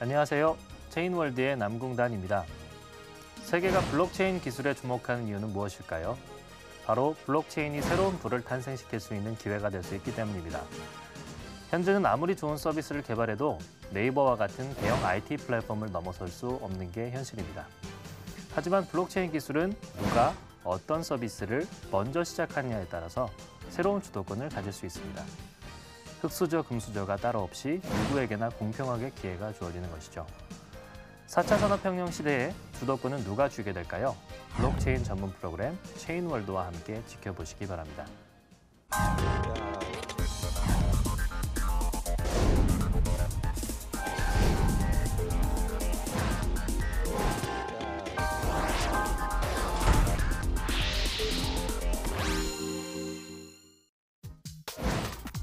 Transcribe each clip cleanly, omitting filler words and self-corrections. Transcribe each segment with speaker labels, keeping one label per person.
Speaker 1: 안녕하세요. 체인월드의 남궁단입니다. 세계가 블록체인 기술에 주목하는 이유는 무엇일까요? 바로 블록체인이 새로운 부를 탄생시킬 수 있는 기회가 될 수 있기 때문입니다. 현재는 아무리 좋은 서비스를 개발해도 네이버와 같은 대형 IT 플랫폼을 넘어설 수 없는 게 현실입니다. 하지만 블록체인 기술은 누가 어떤 서비스를 먼저 시작하느냐에 따라서 새로운 주도권을 가질 수 있습니다. 흑수저, 금수저가 따로 없이 누구에게나 공평하게 기회가 주어지는 것이죠. 4차 산업혁명 시대에 주도권은 누가 쥐게 될까요? 블록체인 전문 프로그램 체인월드와 함께 지켜보시기 바랍니다.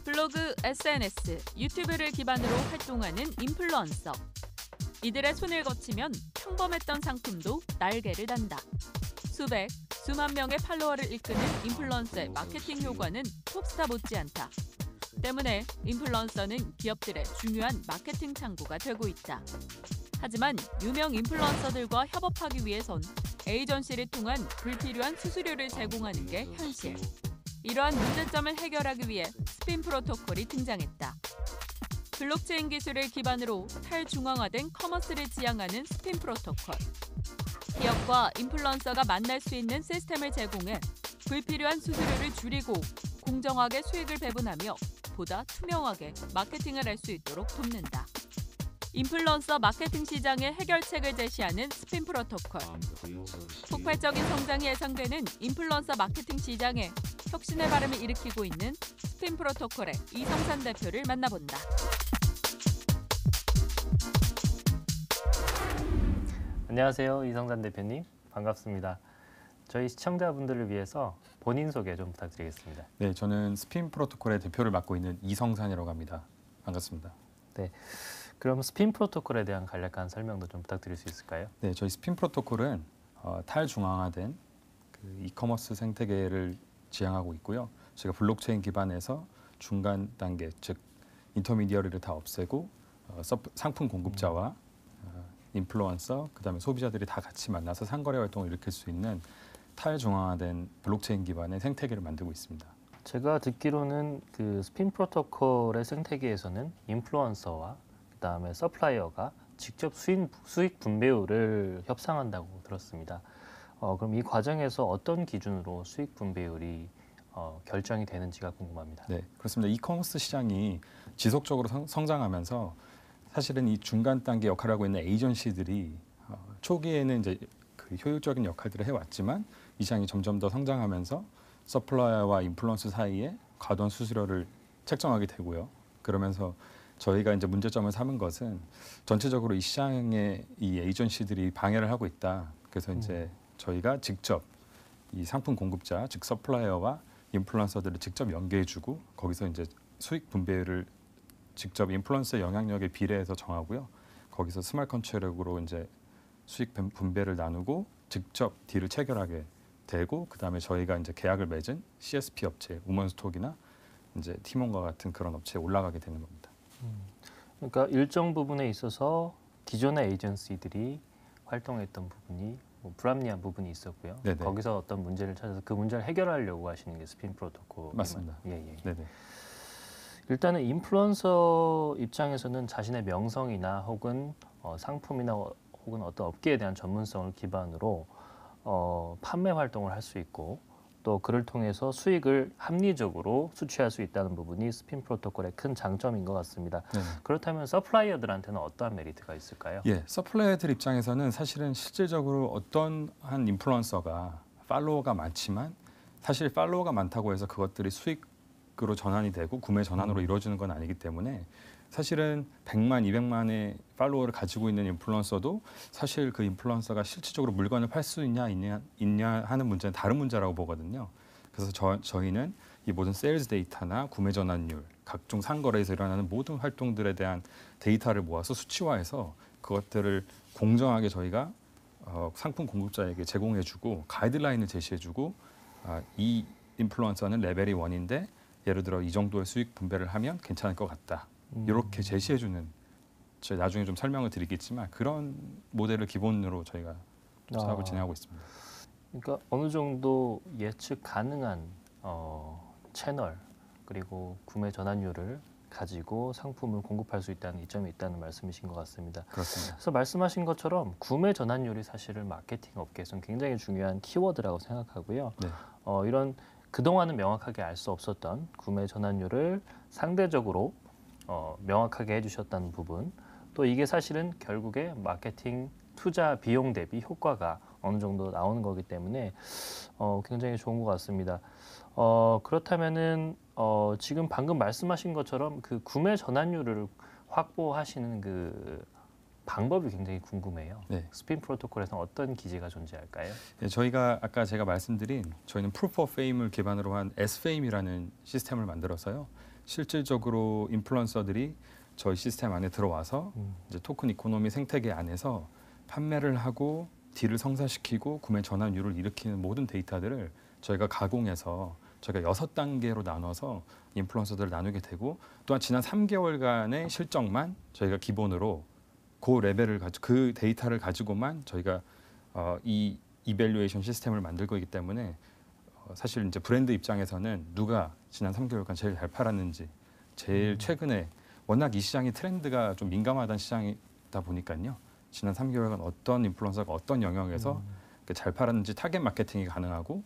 Speaker 2: 블로그, SNS, 유튜브를 기반으로 활동하는 인플루언서. 이들의 손을 거치면 평범했던 상품도 날개를 단다. 수백, 수만 명의 팔로워를 이끄는 인플루언서의 마케팅 효과는 톱스타 못지않다. 때문에 인플루언서는 기업들의 중요한 마케팅 창구가 되고 있다. 하지만 유명 인플루언서들과 협업하기 위해선 에이전시를 통한 불필요한 수수료를 제공하는 게 현실. 이러한 문제점을 해결하기 위해 스핀 프로토콜이 등장했다. 블록체인 기술을 기반으로 탈중앙화된 커머스를 지향하는 스핀 프로토콜. 기업과 인플루언서가 만날 수 있는 시스템을 제공해 불필요한 수수료를 줄이고 공정하게 수익을 배분하며 보다 투명하게 마케팅을 할 수 있도록 돕는다. 인플루언서 마케팅 시장의 해결책을 제시하는 스핀 프로토콜. 폭발적인 성장이 예상되는 인플루언서 마케팅 시장에 혁신의 바람을 일으키고 있는 스핀 프로토콜의 이성산 대표를 만나본다.
Speaker 1: 안녕하세요. 이성산 대표님. 반갑습니다. 저희 시청자분들을 위해서 본인 소개 좀 부탁드리겠습니다.
Speaker 3: 네, 저는 스핀 프로토콜의 대표를 맡고 있는 이성산이라고 합니다. 반갑습니다.
Speaker 1: 네, 그럼 스핀 프로토콜에 대한 간략한 설명도 좀 부탁드릴 수 있을까요?
Speaker 3: 네, 저희 스핀 프로토콜은 탈중앙화된 그 이커머스 생태계를 지향하고 있고요. 저희가 블록체인 기반에서 중간 단계, 즉 인터미디어리를 다 없애고 상품 공급자와 인플루언서, 그다음에 소비자들이 다 같이 만나서 상거래 활동을 일으킬 수 있는 탈중앙화된 블록체인 기반의 생태계를 만들고 있습니다.
Speaker 1: 제가 듣기로는 그 스핀 프로토콜의 생태계에서는 인플루언서와 그다음에 서플라이어가 직접 수익 분배율을 협상한다고 들었습니다. 그럼 이 과정에서 어떤 기준으로 수익 분배율이 결정이 되는지가 궁금합니다.
Speaker 3: 네, 그렇습니다. 이커머스 시장이 지속적으로 성장하면서 사실은 이 중간 단계 역할을 하고 있는 에이전시들이 초기에는 이제 그 효율적인 역할들을 해왔지만 이 시장이 점점 더 성장하면서 서플라이어와 인플루언서 사이에 과도한 수수료를 책정하게 되고요. 그러면서 저희가 이제 문제점을 삼은 것은 전체적으로 이 시장에 이 에이전시들이 방해를 하고 있다. 그래서 이제 저희가 직접 이 상품 공급자, 즉 서플라이어와 인플루언서들을 직접 연계해주고 거기서 이제 수익 분배율을 직접 인플루언서의 영향력에 비례해서 정하고요. 거기서 스마트 컨트랙으로 이제 수익 분배를 나누고 직접 딜을 체결하게 되고 그다음에 저희가 이제 계약을 맺은 CSP 업체, 우먼스톡이나 이제 티몬과 같은 그런 업체에 올라가게 되는 겁니다.
Speaker 1: 그러니까 일정 부분에 있어서 기존의 에이전시들이 활동했던 부분이 불합리한 부분이 있었고요.
Speaker 3: 네네.
Speaker 1: 거기서 어떤 문제를 찾아서 그 문제를 해결하려고 하시는 게 스핀 프로토콜.
Speaker 3: 맞습니다.
Speaker 1: 예.
Speaker 3: 네네.
Speaker 1: 일단은 인플루언서 입장에서는 자신의 명성이나 혹은 상품이나 혹은 어떤 업계에 대한 전문성을 기반으로 판매 활동을 할 수 있고 또 그를 통해서 수익을 합리적으로 수취할 수 있다는 부분이 스핀 프로토콜의 큰 장점인 것 같습니다.
Speaker 3: 네.
Speaker 1: 그렇다면 서플라이어들한테는 어떠한 메리트가 있을까요?
Speaker 3: 예, 서플라이어들 입장에서는 사실은 실질적으로 어떤 한 인플루언서가 팔로워가 많지만 사실 팔로워가 많다고 해서 그것들이 수익으로 전환이 되고 구매 전환으로 이루어지는 건 아니기 때문에 사실은 100만, 200만의 팔로워를 가지고 있는 인플루언서도 사실 그 인플루언서가 실질적으로 물건을 팔 수 있냐 하는 문제는 다른 문제라고 보거든요. 그래서 저희는 이 모든 세일즈 데이터나 구매 전환율, 각종 상거래에서 일어나는 모든 활동들에 대한 데이터를 모아서 수치화해서 그것들을 공정하게 저희가 상품 공급자에게 제공해주고 가이드라인을 제시해주고 이 인플루언서는 레벨이 1인데 예를 들어 이 정도의 수익 분배를 하면 괜찮을 것 같다. 이렇게 제시해주는 저희 나중에 좀 설명을 드리겠지만 그런 모델을 기본으로 저희가 사업을 진행하고 있습니다.
Speaker 1: 그러니까 어느 정도 예측 가능한 채널 그리고 구매 전환율을 가지고 상품을 공급할 수 있다는 이점이 있다는 말씀이신 것 같습니다.
Speaker 3: 그렇습니다.
Speaker 1: 그래서 말씀하신 것처럼 구매 전환율이 사실은 마케팅 업계에서는 굉장히 중요한 키워드라고 생각하고요.
Speaker 3: 네.
Speaker 1: 이런 그동안은 명확하게 알 수 없었던 구매 전환율을 상대적으로 명확하게 해주셨다는 부분, 또 이게 사실은 결국에 마케팅 투자 비용 대비 효과가 어느 정도 나오는 거기 때문에 굉장히 좋은 것 같습니다. 그렇다면은 지금 방금 말씀하신 것처럼 그 구매 전환율을 확보하시는 그 방법이 굉장히 궁금해요.
Speaker 3: 네.
Speaker 1: 스핀 프로토콜에서는 어떤 기제가 존재할까요?
Speaker 3: 네, 저희가 아까 제가 말씀드린 저희는 Proof of Fame을 기반으로 한 S-Fame이라는 시스템을 만들어서요. 실질적으로 인플루언서들이 저희 시스템 안에 들어와서 이제 토큰 이코노미 생태계 안에서 판매를 하고 딜을 성사시키고 구매 전환율을 일으키는 모든 데이터들을 저희가 가공해서 저희가 6단계로 나눠서 인플루언서들을 나누게 되고, 또한 지난 3개월간의 실적만 저희가 기본으로 그 레벨을 가지고 그 데이터를 가지고만 저희가 이 이밸류에이션 시스템을 만들 거기 때문에 사실 이제 브랜드 입장에서는 누가 지난 3개월간 제일 잘 팔았는지, 제일 최근에 워낙 이 시장이 트렌드가 좀 민감하다는 시장이다 보니까요. 지난 3개월간 어떤 인플루언서가 어떤 영역에서 잘 팔았는지 타겟 마케팅이 가능하고,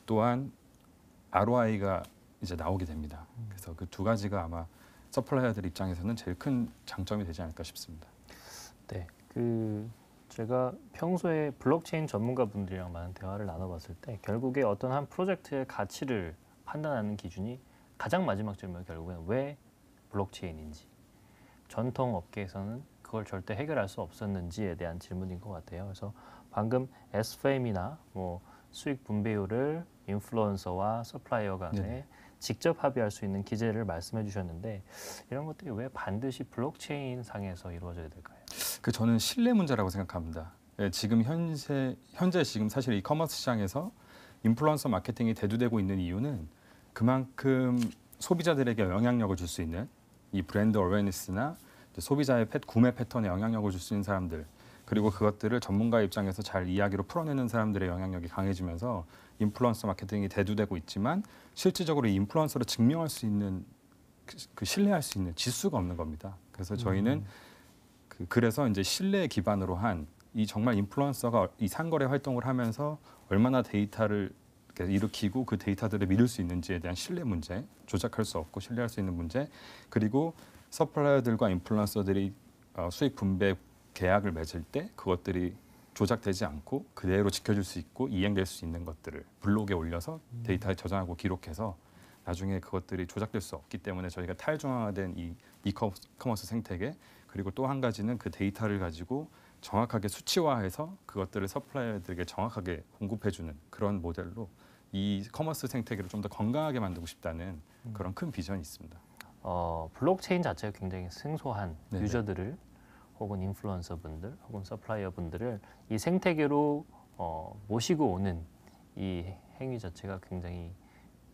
Speaker 3: 또한 ROI가 이제 나오게 됩니다. 그래서 그 두 가지가 아마 서플라이어들 입장에서는 제일 큰 장점이 되지 않을까 싶습니다.
Speaker 1: 네, 제가 평소에 블록체인 전문가분들이랑 많은 대화를 나눠봤을 때 결국에 어떤 한 프로젝트의 가치를 판단하는 기준이 가장 마지막 질문, 결국엔 왜 블록체인인지, 전통 업계에서는 그걸 절대 해결할 수 없었는지에 대한 질문인 것 같아요. 그래서 방금 S-Fame이나 뭐 수익 분배율을 인플루언서와 서플라이어 간에
Speaker 3: 네.
Speaker 1: 직접 합의할 수 있는 기제를 말씀해 주셨는데, 이런 것들이 왜 반드시 블록체인 상에서 이루어져야 될까요?
Speaker 3: 저는 신뢰 문제라고 생각합니다. 예, 지금 현재 지금 사실 이 커머스 시장에서 인플루언서 마케팅이 대두되고 있는 이유는 그만큼 소비자들에게 영향력을 줄 수 있는 이 브랜드 어웨니스나 소비자의 구매 패턴에 영향력을 줄 수 있는 사람들, 그리고 그것들을 전문가 입장에서 잘 이야기로 풀어내는 사람들의 영향력이 강해지면서 인플루언서 마케팅이 대두되고 있지만, 실질적으로 이 인플루언서를 증명할 수 있는 그 신뢰할 수 있는 지수가 없는 겁니다. 그래서 저희는 그래서 이제 신뢰 기반으로 한 이 정말 인플루언서가 이 상거래 활동을 하면서 얼마나 데이터를 일으키고 그 데이터들을 믿을 수 있는지에 대한 신뢰 문제, 조작할 수 없고 신뢰할 수 있는 문제, 그리고 서플라이어들과 인플루언서들이 수익 분배 계약을 맺을 때 그것들이 조작되지 않고 그대로 지켜줄 수 있고 이행될 수 있는 것들을 블록에 올려서 데이터에 저장하고 기록해서 나중에 그것들이 조작될 수 없기 때문에 저희가 탈중앙화된 이 이커머스 생태계, 그리고 또 한 가지는 그 데이터를 가지고 정확하게 수치화해서 그것들을 서플라이어들에게 정확하게 공급해주는 그런 모델로 이 커머스 생태계를 좀 더 건강하게 만들고 싶다는 그런 큰 비전이 있습니다.
Speaker 1: 블록체인 자체가 굉장히 생소한
Speaker 3: 네네.
Speaker 1: 유저들을 혹은 인플루언서 분들 혹은 서플라이어 분들을 이 생태계로 모시고 오는 이 행위 자체가 굉장히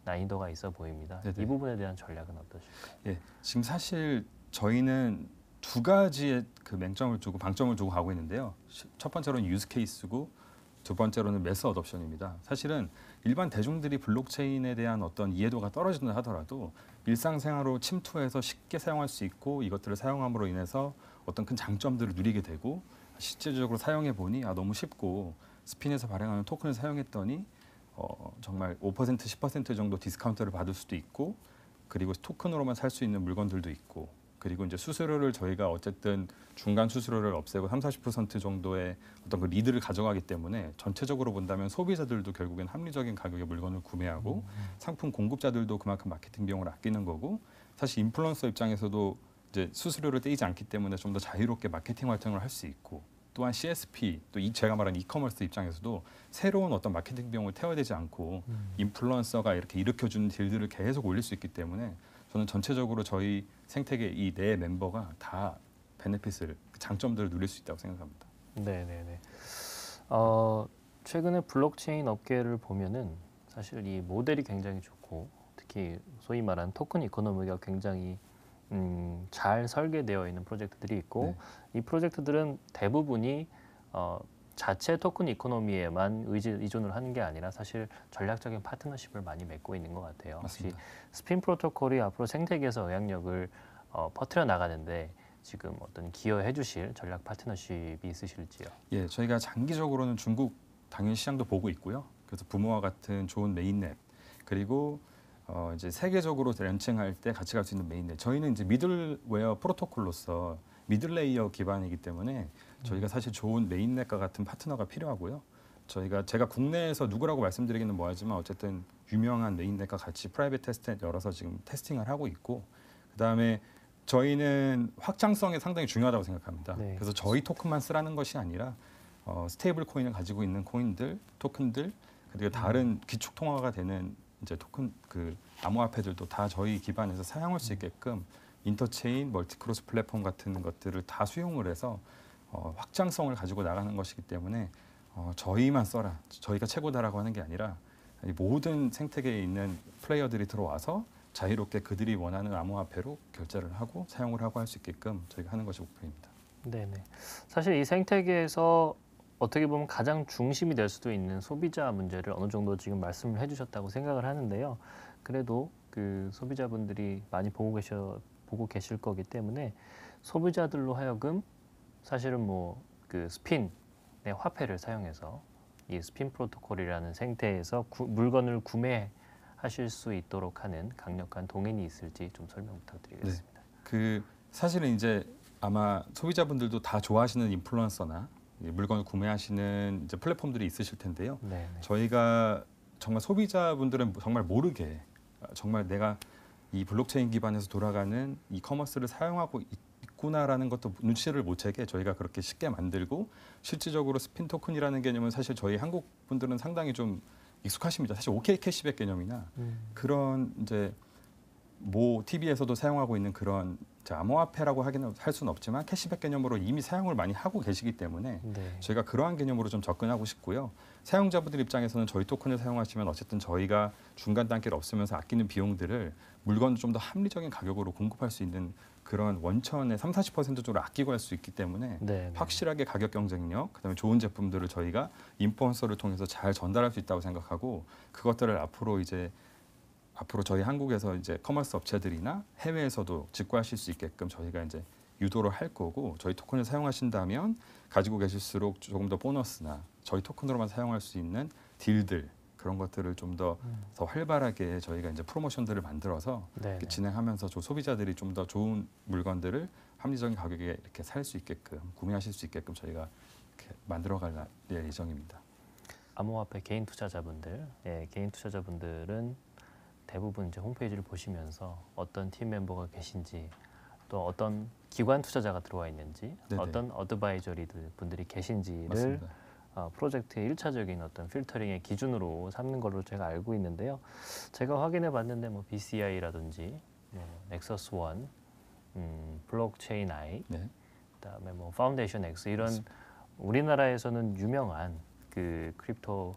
Speaker 1: 난이도가 있어 보입니다.
Speaker 3: 네네.
Speaker 1: 이 부분에 대한 전략은 어떠실까요?
Speaker 3: 예, 지금 사실 저희는 두 가지의 그 맹점을 두고 방점을 두고 가고 있는데요. 첫 번째로는 유즈 케이스고 두 번째로는 매스 어덥션입니다. 사실은 일반 대중들이 블록체인에 대한 어떤 이해도가 떨어진다 하더라도 일상생활로 침투해서 쉽게 사용할 수 있고, 이것들을 사용함으로 인해서 어떤 큰 장점들을 누리게 되고, 실제적으로 사용해 보니 너무 쉽고, 스핀에서 발행하는 토큰을 사용했더니 정말 5% 10% 정도 디스카운트를 받을 수도 있고, 그리고 토큰으로만 살 수 있는 물건들도 있고, 그리고 이제 수수료를 저희가 어쨌든 중간 수수료를 없애고 30-40% 정도의 어떤 그 리드를 가져가기 때문에 전체적으로 본다면 소비자들도 결국엔 합리적인 가격에 물건을 구매하고 상품 공급자들도 그만큼 마케팅 비용을 아끼는 거고, 사실 인플루언서 입장에서도 이제 수수료를 떼이지 않기 때문에 좀 더 자유롭게 마케팅 활동을 할 수 있고, 또한 CSP 또 제가 말한 이커머스 입장에서도 새로운 어떤 마케팅 비용을 태워야 되지 않고 인플루언서가 이렇게 일으켜주는 딜들을 계속 올릴 수 있기 때문에 저는 전체적으로 저희 생태계 이 네 멤버가 다 베네핏을, 장점들을 누릴 수 있다고 생각합니다.
Speaker 1: 네네네. 최근에 블록체인 업계를 보면은 사실 이 모델이 굉장히 좋고, 특히 소위 말하는 토큰 이코노미가 굉장히 잘 설계되어 있는 프로젝트들이 있고
Speaker 3: 네.
Speaker 1: 이 프로젝트들은 대부분이 자체 토큰 이코노미에만 의존을 하는 게 아니라 사실 전략적인 파트너십을 많이 맺고 있는 것 같아요.
Speaker 3: 맞습니다.
Speaker 1: 혹시 스핀 프로토콜이 앞으로 생태계에서 영향력을 퍼뜨려 나가는데 지금 어떤 기여해 주실 전략 파트너십이 있으실지요?
Speaker 3: 예, 저희가 장기적으로는 중국 당연 시장도 보고 있고요. 그래서 부모와 같은 좋은 메인넷 그리고 이제 세계적으로 런칭할 때 같이 갈 수 있는 메인넷. 저희는 이제 미들웨어 프로토콜로서 미들레이어 기반이기 때문에 저희가 사실 좋은 메인넷과 같은 파트너가 필요하고요. 제가 국내에서 누구라고 말씀드리기는 뭐하지만 어쨌든 유명한 메인넷과 같이 프라이빗 테스트넷 열어서 지금 테스팅을 하고 있고 그다음에 저희는 확장성이 상당히 중요하다고 생각합니다.
Speaker 1: 네.
Speaker 3: 그래서 저희 토큰만 쓰라는 것이 아니라 스테이블 코인을 가지고 있는 코인들, 토큰들 그리고 다른 기축 통화가 되는 이제 토큰 그 암호화폐들도 다 저희 기반에서 사용할 수 있게끔 인터체인, 멀티크로스 플랫폼 같은 것들을 다 수용을 해서 확장성을 가지고 나가는 것이기 때문에 저희만 써라, 저희가 최고다라고 하는 게 아니라 이 모든 생태계에 있는 플레이어들이 들어와서 자유롭게 그들이 원하는 암호화폐로 결제를 하고 사용을 하고 할 수 있게끔 저희가 하는 것이 목표입니다.
Speaker 1: 네네. 사실 이 생태계에서 어떻게 보면 가장 중심이 될 수도 있는 소비자 문제를 어느 정도 지금 말씀을 해주셨다고 생각을 하는데요. 그래도 그 소비자분들이 많이 보고 계실 거기 때문에 소비자들로 하여금 사실은 뭐 그 스핀의 화폐를 사용해서 이 스핀 프로토콜이라는 생태에서 물건을 구매하실 수 있도록 하는 강력한 동인이 있을지 좀 설명 부탁드리겠습니다.
Speaker 3: 네. 그 사실은 이제 아마 소비자분들도 다 좋아하시는 인플루언서나 물건을 구매하시는 이제 플랫폼들이 있으실 텐데요.
Speaker 1: 네네.
Speaker 3: 저희가 정말 소비자분들은 정말 모르게 정말 내가 이 블록체인 기반에서 돌아가는 이 커머스를 사용하고 있구나라는 것도 눈치를 못 채게 저희가 그렇게 쉽게 만들고 실질적으로 스핀 토큰이라는 개념은 사실 저희 한국 분들은 상당히 좀 익숙하십니다. 사실 OK 캐시백 개념이나 그런 이제 모 TV에서도 사용하고 있는 그런 암호화폐라고 하기는 할 수는 없지만 캐시백 개념으로 이미 사용을 많이 하고 계시기 때문에
Speaker 1: 네.
Speaker 3: 저희가 그러한 개념으로 좀 접근하고 싶고요. 사용자분들 입장에서는 저희 토큰을 사용하시면 어쨌든 저희가 중간 단계를 없으면서 아끼는 비용들을 물건을 좀 더 합리적인 가격으로 공급할 수 있는 그런 원천의 30-40% 정도를 아끼고 할 수 있기 때문에
Speaker 1: 네.
Speaker 3: 확실하게 가격 경쟁력, 그다음에 좋은 제품들을 저희가 인플루언서를 통해서 잘 전달할 수 있다고 생각하고 그것들을 앞으로 저희 한국에서 이제 커머스 업체들이나 해외에서도 직구하실 수 있게끔 저희가 이제 유도를 할 거고 저희 토큰을 사용하신다면 가지고 계실수록 조금 더 보너스나 저희 토큰으로만 사용할 수 있는 딜들 그런 것들을 좀 더 활발하게 저희가 이제 프로모션들을 만들어서 이렇게 진행하면서 소비자들이 좀 더 좋은 물건들을 합리적인 가격에 이렇게 살 수 있게끔 구매하실 수 있게끔 저희가 이렇게 만들어갈 예정입니다.
Speaker 1: 암호화폐 개인 투자자분들은 대부분 이제 홈페이지를 보시면서 어떤 팀 멤버가 계신지 또 어떤 기관 투자자가 들어와 있는지
Speaker 3: 네네.
Speaker 1: 어떤 어드바이저리 분들이 계신지를
Speaker 3: 맞습니다.
Speaker 1: 프로젝트의 1차적인 어떤 필터링의 기준으로 삼는 걸로 제가 알고 있는데요. 제가 확인해 봤는데 뭐 BCI라든지 넥서스 원, 블록체인 아이,
Speaker 3: 네.
Speaker 1: 그다음에 뭐 파운데이션 X 이런 우리나라에서는 유명한 그 크립토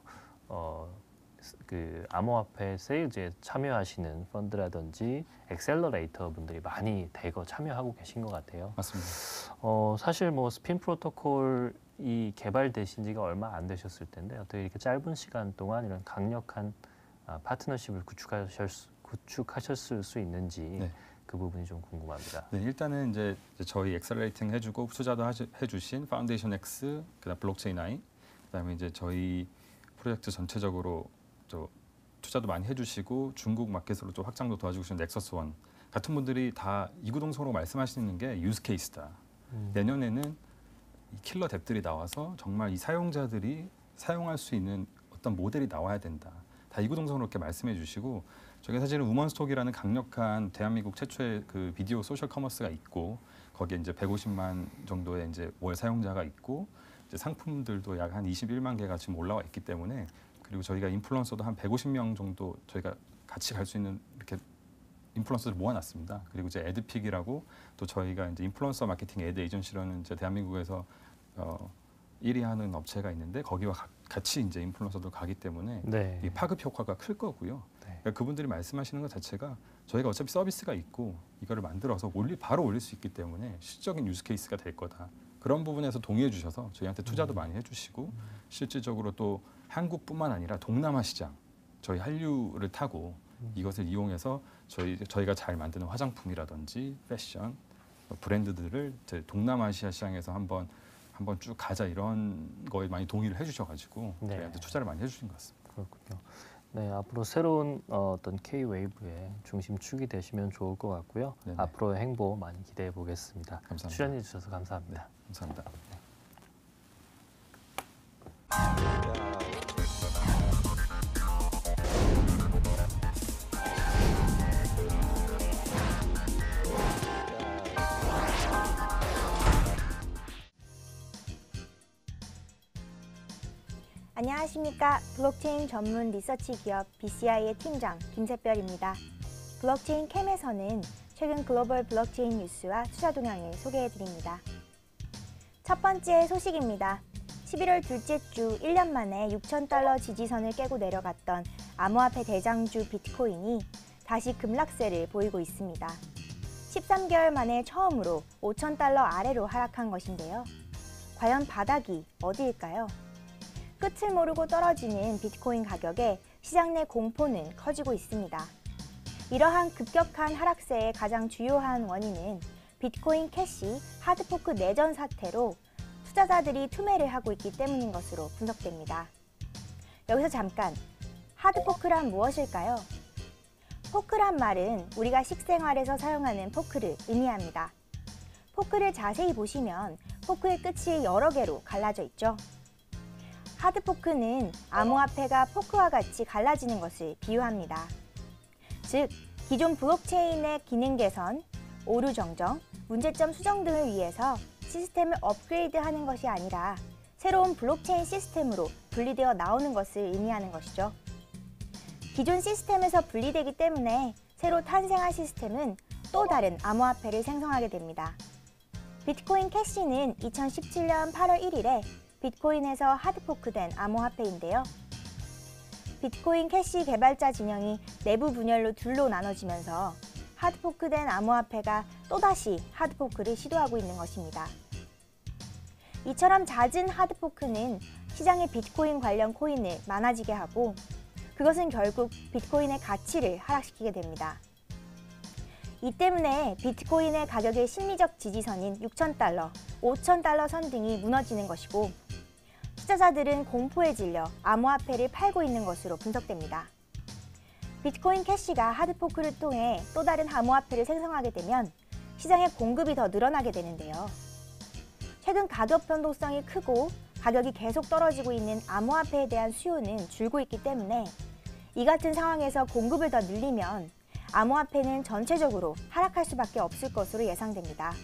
Speaker 1: 그 암호화폐 세일즈에 참여하시는 펀드라든지 엑셀러레이터 분들이 많이 대거 참여하고 계신 것 같아요.
Speaker 3: 맞습니다.
Speaker 1: 사실 뭐 스핀 프로토콜이 개발되신 지가 얼마 안 되셨을 텐데 어떻게 이렇게 짧은 시간 동안 이런 강력한 파트너십을 구축하셨을 수 있는지
Speaker 3: 네.
Speaker 1: 그 부분이 좀 궁금합니다.
Speaker 3: 네, 일단은 이제 저희 엑셀레이팅 해주고 투자도 해주신 파운데이션 X, 그다음 블록체인 아이, 그다음에 이제 저희 프로젝트 전체적으로 투자도 많이 해주시고 중국 마켓으로 좀 확장도 도와주시는 넥서스 원 같은 분들이 다 이구동성으로 말씀하시는 게 유즈 케이스다. 내년에는 이 킬러 덱들이 나와서 정말 이 사용자들이 사용할 수 있는 어떤 모델이 나와야 된다. 다 이구동성으로 이렇게 말씀해 주시고 저게 사실은 우먼스톡이라는 강력한 대한민국 최초의 그 비디오 소셜 커머스가 있고 거기에 이제 150만 정도의 이제 월 사용자가 있고 이제 상품들도 약 한 21만 개가 지금 올라와 있기 때문에 그리고 저희가 인플루언서도 한 150명 정도 저희가 같이 갈 수 있는 이렇게 인플루언서를 모아놨습니다. 그리고 이제 에드픽이라고 또 저희가 이제 인플루언서 마케팅 에드 에이전시라는 이제 대한민국에서 1위 하는 업체가 있는데 거기와 같이 이제 인플루언서도 가기 때문에
Speaker 1: 네.
Speaker 3: 이 파급 효과가 클 거고요.
Speaker 1: 네.
Speaker 3: 그러니까 그분들이 말씀하시는 것 자체가 저희가 어차피 서비스가 있고 이거를 만들어서 바로 올릴 수 있기 때문에 실질적인 유즈 케이스가 될 거다. 그런 부분에서 동의해 주셔서 저희한테 투자도 많이 해주시고 실질적으로 또 한국뿐만 아니라 동남아 시장 저희 한류를 타고 이것을 이용해서 저희가 잘 만드는 화장품이라든지 패션 브랜드들을 동남아시아 시장에서 한번 쭉 가자 이런 거에 많이 동의를 해주셔가지고
Speaker 1: 네.
Speaker 3: 저희한테 투자를 많이 해주신 것 같습니다.
Speaker 1: 그렇군요. 네, 앞으로 새로운 어떤 K-웨이브의 중심축이 되시면 좋을 것 같고요.
Speaker 3: 네네.
Speaker 1: 앞으로의 행보 많이 기대해 보겠습니다.
Speaker 3: 감사합니다.
Speaker 1: 출연해 주셔서 감사합니다.
Speaker 3: 감사합니다.
Speaker 4: 안녕하십니까. 블록체인 전문 리서치 기업 BCI의 팀장 김샛별입니다. 블록체인 캠에서는 최근 글로벌 블록체인 뉴스와 투자 동향을 소개해드립니다. 첫 번째 소식입니다. 11월 둘째 주 1년 만에 6,000달러 지지선을 깨고 내려갔던 암호화폐 대장주 비트코인이 다시 급락세를 보이고 있습니다. 13개월 만에 처음으로 5,000달러 아래로 하락한 것인데요. 과연 바닥이 어디일까요? 끝을 모르고 떨어지는 비트코인 가격에 시장 내 공포는 커지고 있습니다. 이러한 급격한 하락세의 가장 주요한 원인은 비트코인 캐시 하드포크 내전 사태로 투자자들이 투매를 하고 있기 때문인 것으로 분석됩니다. 여기서 잠깐, 하드포크란 무엇일까요? 포크란 말은 우리가 식생활에서 사용하는 포크를 의미합니다. 포크를 자세히 보시면 포크의 끝이 여러 개로 갈라져 있죠. 하드포크는 암호화폐가 포크와 같이 갈라지는 것을 비유합니다. 즉, 기존 블록체인의 기능 개선, 오류 정정, 문제점 수정 등을 위해서 시스템을 업그레이드하는 것이 아니라 새로운 블록체인 시스템으로 분리되어 나오는 것을 의미하는 것이죠. 기존 시스템에서 분리되기 때문에 새로 탄생한 시스템은 또 다른 암호화폐를 생성하게 됩니다. 비트코인 캐시는 2017년 8월 1일에 비트코인에서 하드포크된 암호화폐인데요. 비트코인 캐시 개발자 진영이 내부 분열로 둘로 나눠지면서 하드포크된 암호화폐가 또다시 하드포크를 시도하고 있는 것입니다. 이처럼 잦은 하드포크는 시장의 비트코인 관련 코인을 많아지게 하고 그것은 결국 비트코인의 가치를 하락시키게 됩니다. 이 때문에 비트코인의 가격의 심리적 지지선인 6,000달러, 5,000달러 선 등이 무너지는 것이고 투자자들은 공포에 질려 암호화폐를 팔고 있는 것으로 분석됩니다. 비트코인 캐시가 하드포크를 통해 또 다른 암호화폐를 생성하게 되면 시장의 공급이 더 늘어나게 되는데요. 최근 가격 변동성이 크고 가격이 계속 떨어지고 있는 암호화폐에 대한 수요는 줄고 있기 때문에 이 같은 상황에서 공급을 더 늘리면 암호화폐는 전체적으로 하락할 수밖에 없을 것으로 예상됩니다.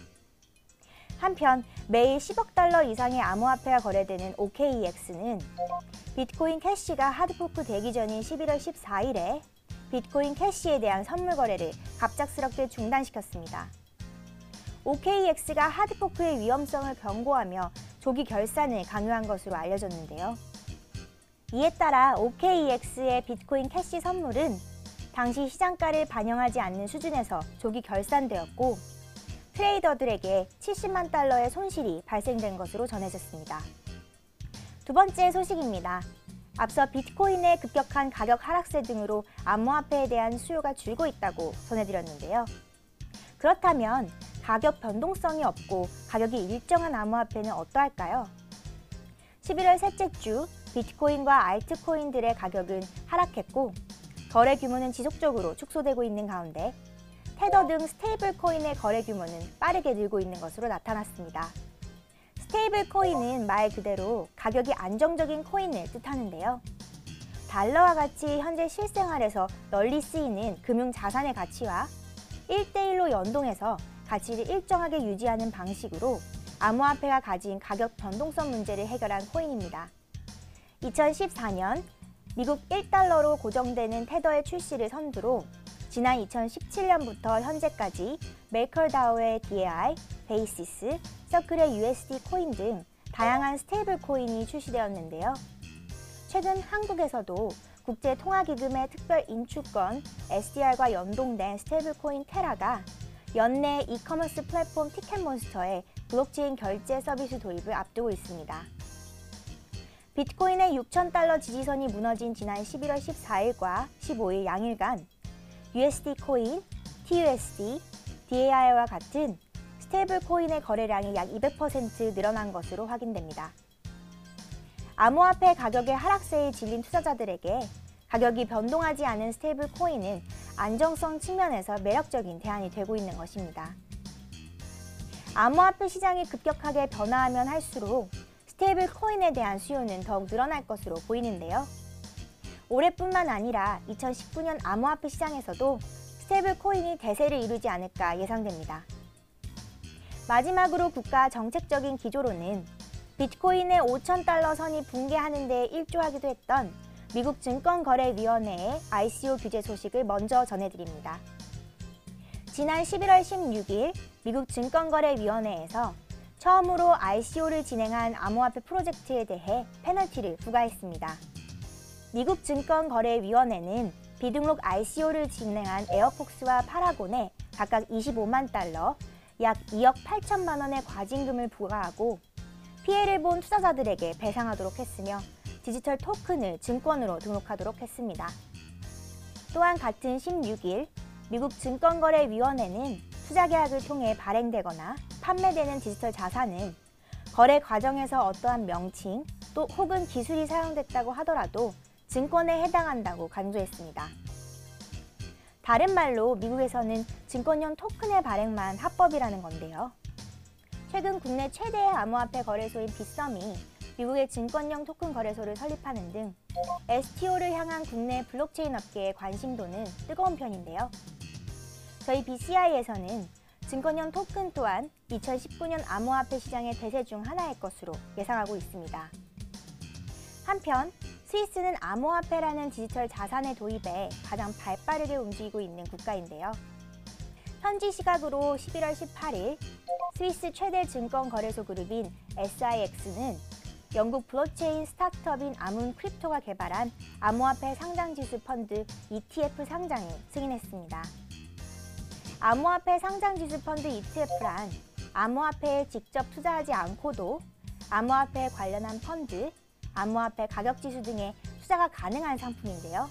Speaker 4: 한편 매일 10억 달러 이상의 암호화폐가 거래되는 OKEX는 비트코인 캐시가 하드포크 되기 전인 11월 14일에 비트코인 캐시에 대한 선물 거래를 갑작스럽게 중단시켰습니다. OKEX가 하드포크의 위험성을 경고하며 조기 결산을 강요한 것으로 알려졌는데요. 이에 따라 OKEX의 비트코인 캐시 선물은 당시 시장가를 반영하지 않는 수준에서 조기 결산되었고 트레이더들에게 70만 달러의 손실이 발생된 것으로 전해졌습니다. 두 번째 소식입니다. 앞서 비트코인의 급격한 가격 하락세 등으로 암호화폐에 대한 수요가 줄고 있다고 전해드렸는데요. 그렇다면 가격 변동성이 없고 가격이 일정한 암호화폐는 어떠할까요? 11월 셋째 주 비트코인과 알트코인들의 가격은 하락했고 거래 규모는 지속적으로 축소되고 있는 가운데 테더 등 스테이블 코인의 거래 규모는 빠르게 늘고 있는 것으로 나타났습니다. 스테이블 코인은 말 그대로 가격이 안정적인 코인을 뜻하는데요. 달러와 같이 현재 실생활에서 널리 쓰이는 금융 자산의 가치와 1대1로 연동해서 가치를 일정하게 유지하는 방식으로 암호화폐가 가진 가격 변동성 문제를 해결한 코인입니다. 2014년 미국 1달러로 고정되는 테더의 출시를 선두로 지난 2017년부터 현재까지 메이커다오의 DAI, 베이시스, 서클의 USD 코인 등 다양한 스테이블 코인이 출시되었는데요. 최근 한국에서도 국제통화기금의 특별 인출권 SDR과 연동된 스테이블 코인 테라가 연내 이커머스 플랫폼 티켓몬스터의 블록체인 결제 서비스 도입을 앞두고 있습니다. 비트코인의 6,000달러 지지선이 무너진 지난 11월 14일과 15일 양일간 USD 코인, TUSD, DAI와 같은 스테이블 코인의 거래량이 약 200% 늘어난 것으로 확인됩니다. 암호화폐 가격의 하락세에 질린 투자자들에게 가격이 변동하지 않은 스테이블 코인은 안정성 측면에서 매력적인 대안이 되고 있는 것입니다. 암호화폐 시장이 급격하게 변화하면 할수록 스테이블 코인에 대한 수요는 더욱 늘어날 것으로 보이는데요. 올해뿐만 아니라 2019년 암호화폐 시장에서도 스테이블 코인이 대세를 이루지 않을까 예상됩니다. 마지막으로 국가 정책적인 기조로는 비트코인의 5,000달러 선이 붕괴하는 데 일조하기도 했던 미국 증권거래위원회의 ICO 규제 소식을 먼저 전해드립니다. 지난 11월 16일 미국 증권거래위원회에서 처음으로 ICO를 진행한 암호화폐 프로젝트에 대해 페널티를 부과했습니다. 미국 증권거래위원회는 비등록 ICO를 진행한 에어폭스와 파라곤에 각각 25만 달러, 약 2억 8천만 원의 과징금을 부과하고 피해를 본 투자자들에게 배상하도록 했으며 디지털 토큰을 증권으로 등록하도록 했습니다. 또한 같은 16일 미국 증권거래위원회는 투자 계약을 통해 발행되거나 판매되는 디지털 자산은 거래 과정에서 어떠한 명칭 또 혹은 기술이 사용됐다고 하더라도 증권에 해당한다고 강조했습니다. 다른 말로 미국에서는 증권형 토큰의 발행만 합법이라는 건데요. 최근 국내 최대의 암호화폐 거래소인 빗썸이 미국의 증권형 토큰 거래소를 설립하는 등 STO를 향한 국내 블록체인 업계의 관심도는 뜨거운 편인데요. 저희 BCI에서는 증권형 토큰 또한 2019년 암호화폐 시장의 대세 중 하나일 것으로 예상하고 있습니다. 한편 스위스는 암호화폐라는 디지털 자산의 도입에 가장 발빠르게 움직이고 있는 국가인데요. 현지 시각으로 11월 18일 스위스 최대 증권 거래소 그룹인 SIX는 영국 블록체인 스타트업인 아문 크립토가 개발한 암호화폐 상장지수 펀드 ETF 상장을 승인했습니다. 암호화폐 상장지수 펀드 ETF란 암호화폐에 직접 투자하지 않고도 암호화폐에 관련한 펀드, 암호화폐 가격지수 등의 투자가 가능한 상품인데요.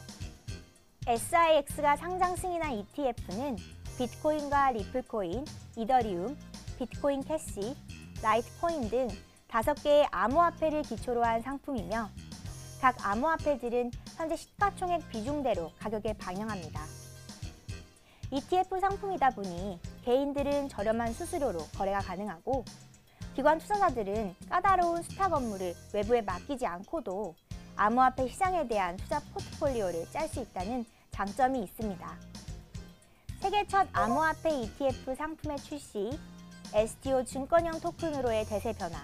Speaker 4: SIX가 상장 승인한 ETF는 비트코인과 리플코인, 이더리움, 비트코인 캐시, 라이트코인 등 5개의 암호화폐를 기초로 한 상품이며 각 암호화폐들은 현재 시가총액 비중대로 가격에 반영합니다. ETF 상품이다 보니 개인들은 저렴한 수수료로 거래가 가능하고 기관 투자자들은 까다로운 스탁 업무를 외부에 맡기지 않고도 암호화폐 시장에 대한 투자 포트폴리오를 짤 수 있다는 장점이 있습니다. 세계 첫 암호화폐 ETF 상품의 출시, STO 증권형 토큰으로의 대세 변화,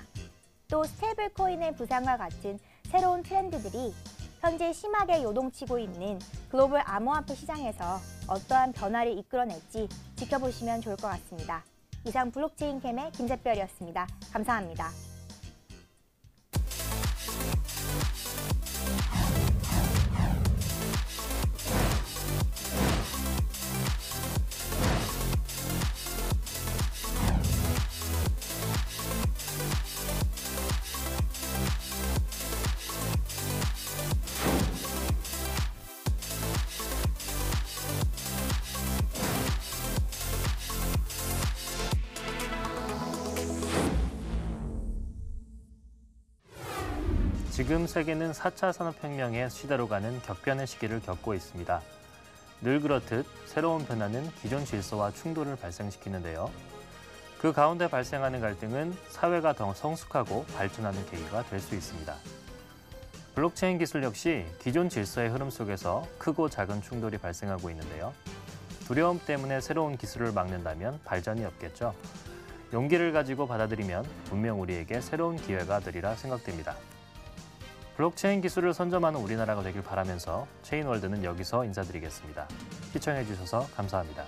Speaker 4: 또 스테이블 코인의 부상과 같은 새로운 트렌드들이 현재 심하게 요동치고 있는 글로벌 암호화폐 시장에서 어떠한 변화를 이끌어낼지 지켜보시면 좋을 것 같습니다. 이상 블록체인 캠의 김샛별이었습니다. 감사합니다.
Speaker 1: 지금 세계는 4차 산업혁명의 시대로 가는 격변의 시기를 겪고 있습니다. 늘 그렇듯 새로운 변화는 기존 질서와 충돌을 발생시키는데요. 그 가운데 발생하는 갈등은 사회가 더 성숙하고 발전하는 계기가 될 수 있습니다. 블록체인 기술 역시 기존 질서의 흐름 속에서 크고 작은 충돌이 발생하고 있는데요. 두려움 때문에 새로운 기술을 막는다면 발전이 없겠죠. 용기를 가지고 받아들이면 분명 우리에게 새로운 기회가 되리라 생각됩니다. 블록체인 기술을 선점하는 우리나라가 되길 바라면서 체인월드는 여기서 인사드리겠습니다. 시청해주셔서 감사합니다.